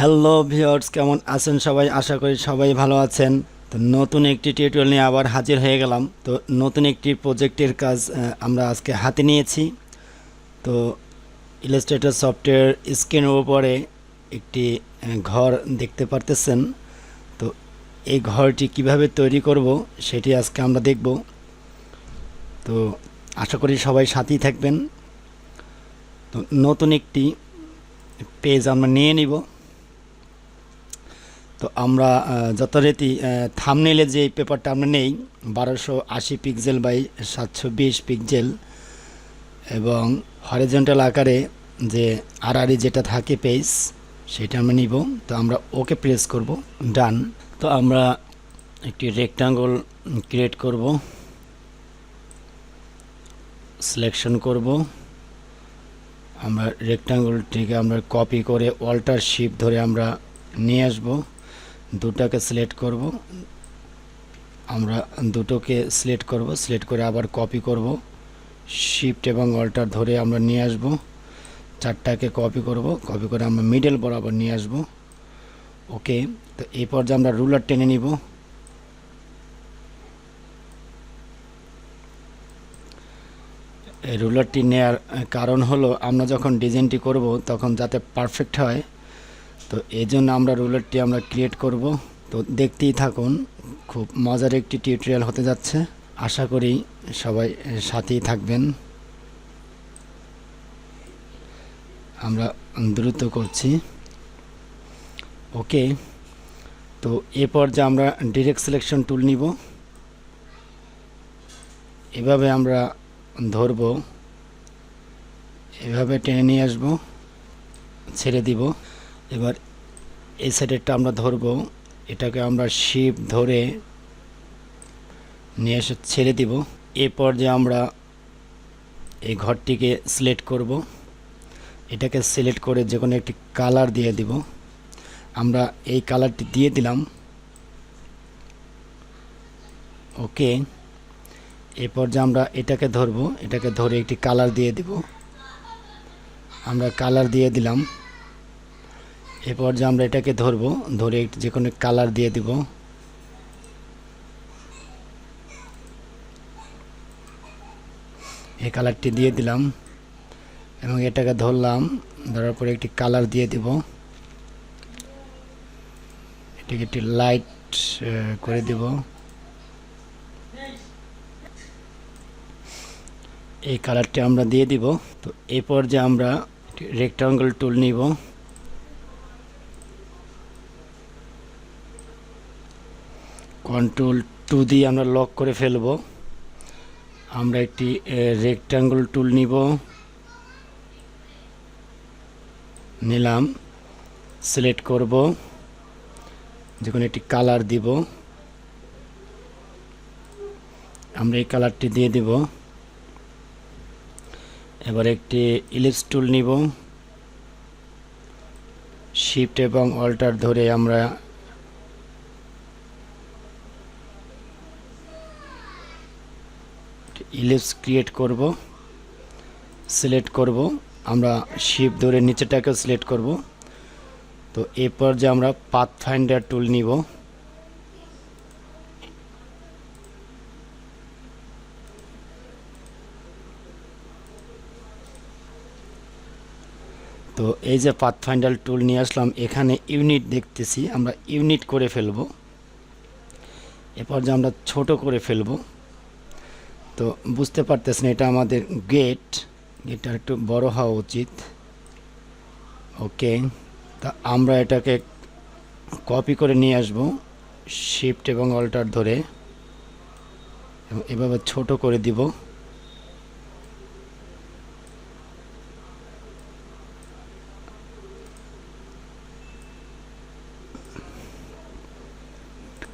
Hello viewers, কেমন আছেন সবাই? আশা করি সবাই ভালো আছেন। তো নতুন একটি টিউটোরিয়াল নিয়ে আবার হাজির হয়ে গেলাম। তো নতুন একটি প্রজেক্টের কাজ আমরা আজকে হাতে নিয়েছি। তো ইলাস্ট্রেটর সফটওয়্যার স্ক্রিনের উপরে একটি ঘর দেখতে পারতেছেন। তো এই ঘরটি কিভাবে তৈরি করব সেটি আজকে আমরা দেখব। তো আশা করি সবাই সাথেই থাকবেন। তো নতুন একটি পেজ আমরা নিয়ে নিব। তো আমরা যথারীতি থাম্বনেইলে যে পেপারটা আমরা নেই 1280 পিক্সেল বাই 720 পিক্সেল এবং হরিজন্টাল আকারে যে আড়াআড়ি যেটা থাকে পেজ সেটা আমরা নিব। তো আমরা ওকে প্রেস করব, ডান। তো আমরা একটি রেক্টাঙ্গল ক্রিয়েট করব, সিলেকশন করব। আমরা রেক্টাঙ্গলটিকে আমরা কপি করে অল্টার শিফট ধরে আমরা নিয়ে আসব, দুটাকে সিলেক্ট করব। আমরা দুটোকে সিলেক্ট করব, সিলেক্ট করে আবার কপি করব, শিফট এবং অল্টার ধরে আমরা নিয়ে আসব। চারটাকে কপি করব, কপি করে আমরা মিডল বরাবর নিয়ে আসব। ওকে। তো এই পর্যায়ে আমরা রুলার টেনে নিব। এই রুলারটি নেয়ার কারণ হলো আমরা যখন ডিজাইনটি করব তখন যাতে পারফেক্ট হয়। তো এই জন্য আমরা রুলারটি আমরা ক্রিয়েট করব। তো দেখতেই থাকুন, খুব মজার একটি টিউটোরিয়াল হতে যাচ্ছে। আশা করি সবাই সাথেই থাকবেন। আমরা দ্রুত করছি। ওকে। তো এ পর্যায়ে আমরা ডিরেক্ট সিলেকশন টুল নিব। এভাবে আমরা ধরব, এভাবে টেনে নিয়ে আসব, ছেড়ে দিব। এবার এই সাইডেরটা আমরা ধরব, এটাকে আমরা শিফট ধরে নিয়ে এসে ছেড়ে দিব। এ পর্যায়ে আমরা এই ঘরটিকে সিলেক্ট করব, এটাকে সিলেক্ট করে যে কোনো একটি কালার দিয়ে দিব। আমরা এই কালারটি দিয়ে দিলাম। ওকে। এই পর্যায়ে আমরা এটাকে ধরব, এটাকে ধরে একটি কালার দিয়ে দিব। আমরা কালার দিয়ে দিলাম। এই পর্যায়ে আমরা এটাকে ধরব, ধরে যে কোনো কালার দিয়ে দিব। এই কালারটি দিয়ে দিলাম এবং এটাকে ধরলাম, ধরার পরে একটি কালার দিয়ে দিব। এটাকে একটি লাইট করে দিব। এই কালারটি আমরা দিয়ে দিব। তো এই পর্যায়ে আমরা রেক্টাঙ্গল টুল নিব, কন্ট্রোল 2 দিয়ে আমরা লক করে ফেলব। আমরা একটি রেক্টাঙ্গল টুল নিব, নিলাম, সিলেক্ট করব, যে কোনো একটি কালার দিব। আমরা এই কালারটি দিয়ে দিব। এবার একটি ইলিপস টুল নিব, শিফট এবং অল্টার ধরে আমরা ইলিপস ক্রিয়েট করব, সিলেক্ট করব। আমরা শিফট ধরে নিচেটাকে সিলেক্ট করব। তো এরপর যে আমরা পাথ ফাইন্ডার টুল নিব, তো এই যে পাথ ফাইন্ডার টুল নিয়ে আসলাম, এখানে ইউনিট দেখতেছি, আমরা ইউনিট করে ফেলব। এরপর যে আমরা ছোট করে ফেলব। তো বুঝতে পারতেছেন এটা আমাদের গেট, এটা একটু বড় হওয়া উচিত। ওকে। তা আমরা এটাকে কপি করে নিয়ে আসব, শিফট এবং অল্টার ধরে এবং এভাবে ছোট করে দিব।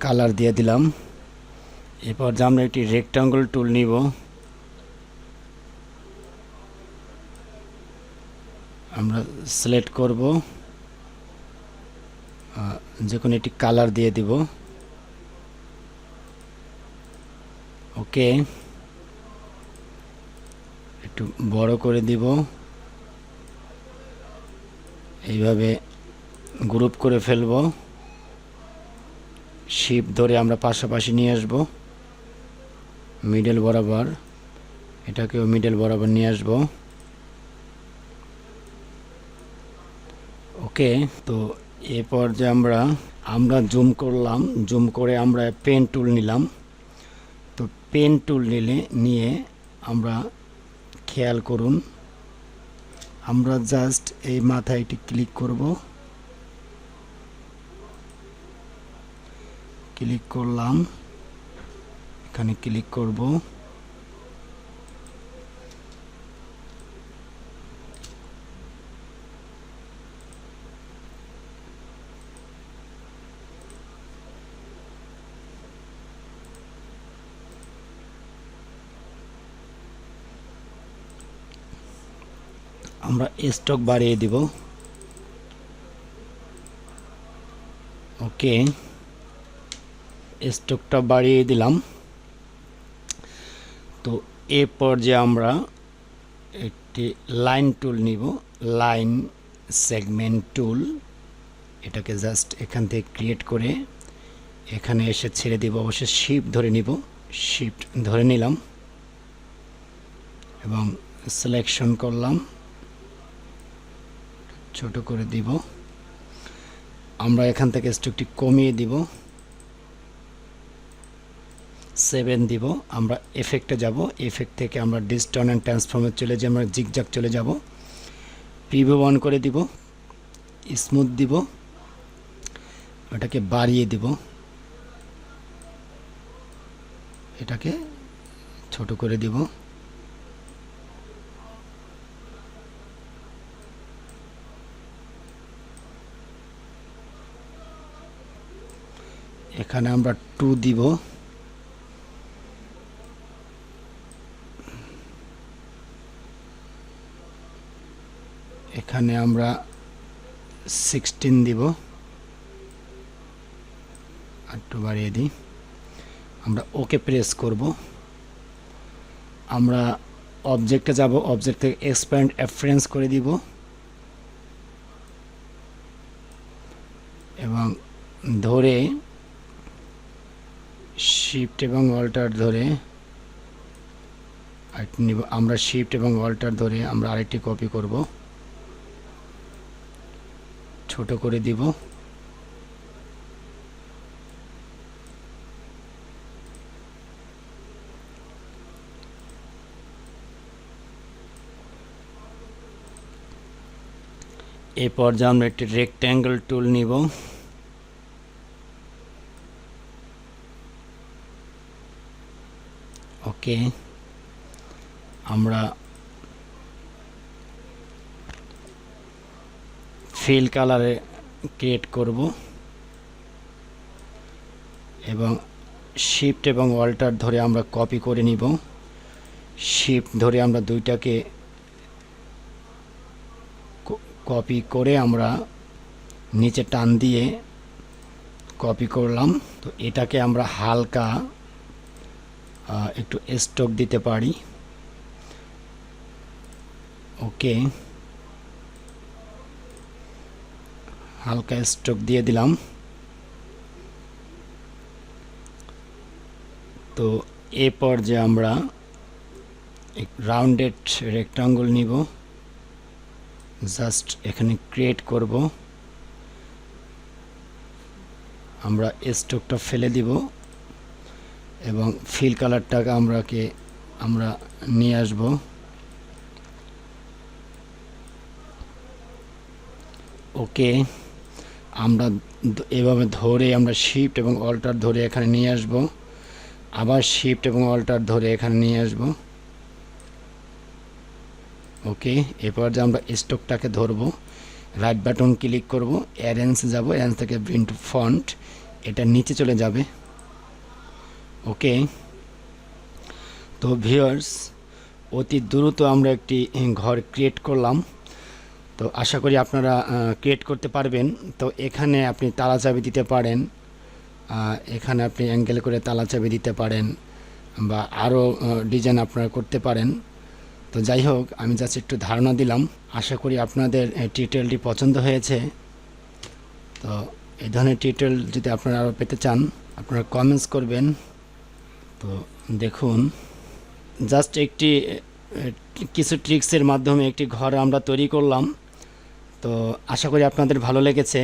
কালার দিয়ে দিলাম। এরপর যে আমরা একটি রেক্টাঙ্গল টুল নিব, আমরা সিলেক্ট করব, যে কোনো একটি কালার দিয়ে দিব। ওকে। একটু বড় করে দিব, এইভাবে গ্রুপ করে ফেলব, শিফট ধরে আমরা পাশাপাশি নিয়ে আসব, মিডল বরাবর, এটাকেও মিডল বরাবর নিয়ে আসব। ওকে, তো এরপর যে আমরা জুম করলাম, জুম করে আমরা পেন টুল নিলাম। তো পেন টুল নিয়ে আমরা খেয়াল করুন, আমরা জাস্ট এই মাথায় এটি ক্লিক করব, ক্লিক করলাম, এখানে ক্লিক করব, আমরা স্টক বাড়িয়ে দিব। ওকে, স্টকটা বাড়িয়ে দিলাম। তো এরপর যে আমরা একটি লাইন টুল নিব, লাইন সেগমেন্ট টুল, এটাকে জাস্ট এখান থেকে ক্রিয়েট করে এখানে এসে ছেড়ে দিব। অবশ্যই শিফট ধরে নিব, শিফট ধরে নিলাম এবং সিলেকশন করলাম, ছোট করে দিব। আমরা এখান থেকে স্ট্রোকটি কমিয়ে দিব, 7 দিব। আমরা এফেক্টে যাব, এফেক্ট থেকে আমরা ডিস্টর্ট অ্যান্ড ট্রান্সফর্মে চলে যাই, আমরা জিগজ্যাগ চলে যাব, প্রিভিউ অন করে দিব, স্মুথ দিব, ওটাকে বাড়িয়ে দিব, এটাকে ছোট করে দিব। এখানে আমরা 2 দিব, এখানে আমরা 16 দিব, একটু বাড়িয়ে দিই। আমরা ওকে প্রেস করব। আমরা অবজেক্টে যাব, অবজেক্ট থেকে এক্সপ্যান্ড অ্যাফারেন্স করে দিব এবং ধরে শিফট এবং অল্টার ধরে নিব। আমরা শিফট এবং অল্টার ধরে আমরা আরেকটি কপি করব, ছোট করে দিব। এই পর্যায়ে আমরা একটি রেক্ট্যাঙ্গেল টুল নিব, ওকে, আমরা ফিল কালারে ক্রিয়েট করব এবং শিফট এবং অল্টার ধরে আমরা কপি করে নিব। শিফট ধরে আমরা দুইটাকে কপি করে আমরা নিচে টান দিয়ে কপি করলাম। তো এটাকে আমরা হালকা একটু স্ট্রোক দিতে পারি, ওকে, হালকা স্ট্রোক দিয়ে দিলাম। তো এ পর্যায়ে আমরা রাউন্ডেড রেক্টাঙ্গল নিব, জাস্ট এখানে ক্রিয়েট করব, আমরা স্ট্রোকটা ফেলে দিব এবং ফিল কালারটাকে আমরা নিয়ে আসব। ওকে, আমরা এভাবে ধরে আমরা শিফট এবং অল্টার ধরে এখানে নিয়ে আসব, আবার শিফট এবং অল্টার ধরে এখানে নিয়ে আসব। ওকে, এরপর যে আমরা স্ট্রোকটাকে ধরব, রাইট বাটন ক্লিক করব, অ্যারেঞ্জ যাব, অ্যারেঞ্জ থেকে ব্রিং টু ফন্ট, এটা নিচে চলে যাবে। ওকে, তো ভিউয়ার্স, অতি দ্রুত আমরা একটি ঘর ক্রিয়েট করলাম। তো আশা করি আপনারা ক্রিয়েট করতে পারবেন। তো এখানে আপনি তালা চাবি দিতে পারেন, এখানে আপনি অ্যাঙ্গেল করে তালা চাবি দিতে পারেন বা আরও ডিজাইন আপনারা করতে পারেন। তো যাই হোক, আমি জাস্ট একটু ধারণা দিলাম। আশা করি আপনাদের টিউটোরিয়ালটি পছন্দ হয়েছে। তো এই ধরনের টিউটোরিয়াল যদি আপনারা আরও পেতে চান আপনারা কমেন্টস করবেন। তো দেখুন জাস্ট একটি কিছু ট্রিক্সের মাধ্যমে একটি ঘর আমরা তৈরি করলাম। তো আশা করি আপনাদের ভালো লেগেছে।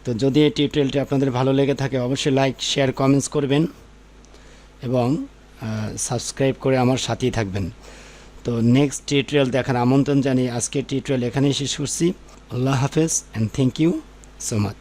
তো যদি এই টিউটোরিয়ালটি আপনাদের ভালো লেগে থাকে অবশ্যই লাইক শেয়ার কমেন্টস করবেন এবং সাবস্ক্রাইব করে আমার সাথেই থাকবেন। তো নেক্সট টিউটোরিয়াল দেখার আমন্ত্রণ জানিয়ে আজকের টিউটোরিয়াল এখানেই শেষ করছি। আল্লাহ হাফেজ and thank you so much.